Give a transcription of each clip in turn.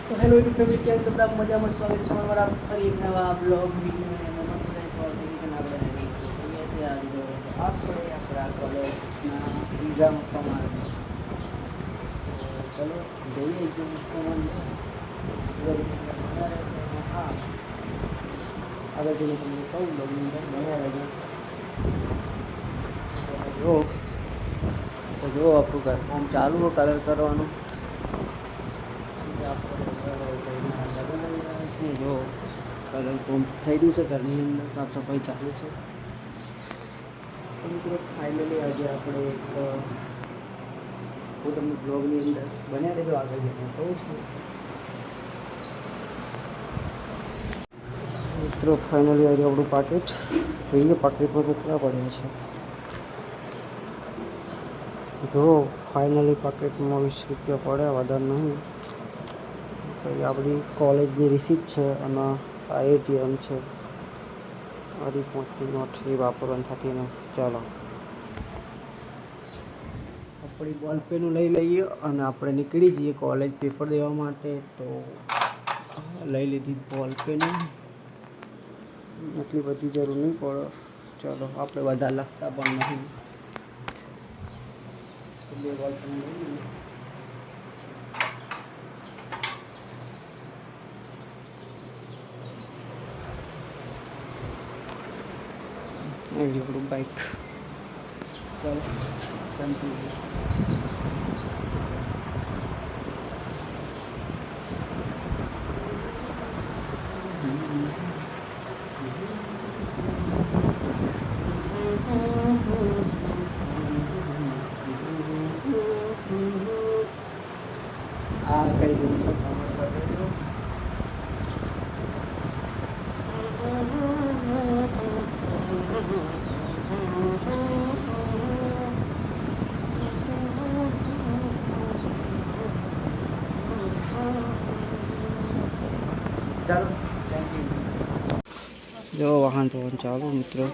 તો hello YouTube family, કેમ છો? બધા મજામાં? સ્વાગત છે તમારા ફરી એક નવા બ્લોગ વિડીયો અને મસ્ત સવાલ તરીકે આપણે કહીએ છીએ. આજે જો આપણે આપણા કોલેજના એક્ઝામ પ્રમાણે ચલો જઈએ એક્ઝામ પ્રમાણે. હા, આગળ જઈને તમને કહું બ્લોગની અંદર બન્યા રહેજો. જો આપણું ઘર કામ ચાલુ હોય કલર કરવાનું. જો કલર કોમ થઈ રહ્યું છે, ઘરની અંદર સાફ સફાઈ ચાલુ છે. તો મિત્રો ફાઇનલી આજે આપણે હું તમને બ્લોગની અંદર બન્યા રહેજો, આગળ જઈને કહું છું. મિત્રો ફાઇનલી આજે આપણું પાકેટ જોઈએ, પાકેટમાં કેટલા પડ્યા છે. જો ફાઇનલી પાકેટમાં 20 રૂપિયા પડ્યા, વધારે નહીં. પછી આપણી કોલેજની રિસિપ્ટ છે અને આ એટીએમ છે. મારી 5ની નોટ એ વાપરવાની થતી ને. ચાલો આપણી બોલપેનું લઈ લઈએ અને આપણે નીકળી જઈએ કોલેજ પેપર દેવા માટે. તો લઈ લીધી બોલપેનું, એટલી બધી જરૂર નહીં પડે. ચાલો આપણે વધારે લખતા પણ નહીં. બે બોલપેન લઈ લઈએ. આપણું બાઇક ચાલો કન્ટિન્યુ. આ કઈ દઉં છે ચાલો જો વાહન ધોવાનું ચાલુ મિત્રો.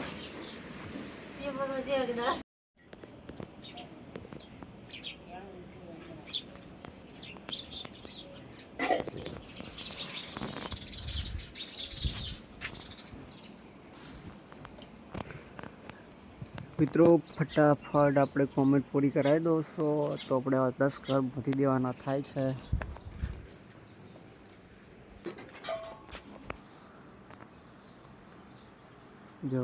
મિત્રો ફટાફટ આપણે કોમેન્ટ પૂરી કરાવી દોશો તો આપણે 10 ઘર ભરી દેવાના થાય છે. જો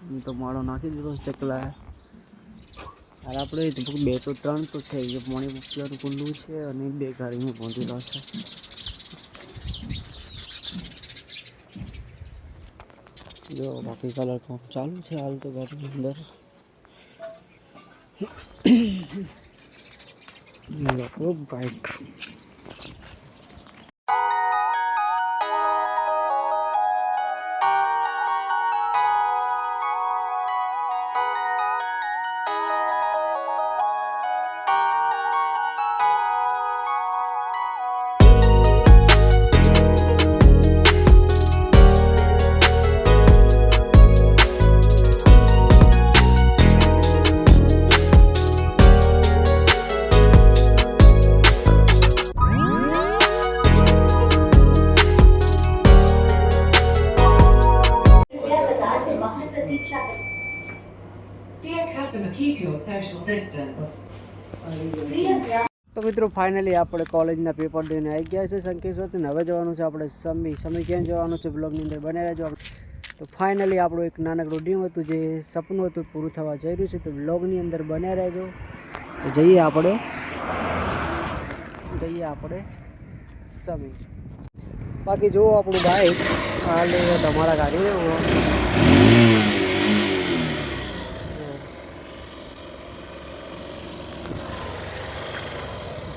હું તો માળો નાખી દીધો ચકલા. અરે આપણે 2 તો 3 તો છે. એ પાણી પીવાનું કુંડું છે અને 2 ગાડીમાં પહોંચેલો છે. જો બાકી કલર કામ ચાલુ છે હાલ તો ઘરની અંદર. બાઇક તો મિત્રો ફાઇનલી આપણે કોલેજના પેપર દઈને આવી ગયા છે શંકેશ્વરથી. હવે જવાનું છે આપણે સમય ક્યાં જવાનું છે બ્લોગની અંદર બને રહેજો. તો ફાઇનલી આપણું એક નાનકડું ડ્રીમ હતું, જે સપનું હતું, પૂરું થવા જઈ રહ્યું છે. તો બ્લોગની અંદર બને રહેજો. તો જઈએ આપણે સમય. બાકી જુઓ આપણું બાઇક હાલ તમારા ગાડી રહેવું.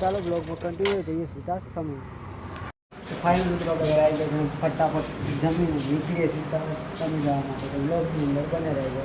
ચાલો બ્લોગમાં કન્ટિન્યુ જઈએ સીધા સમય. ફાઇનલ મિત્રો આપણે ઘરે આવી ગયા છે. ફટાફટ જમીને નીકળીએ સીધા સમય જવા માટે. તો બ્લોગની અંદર બને રહેજો.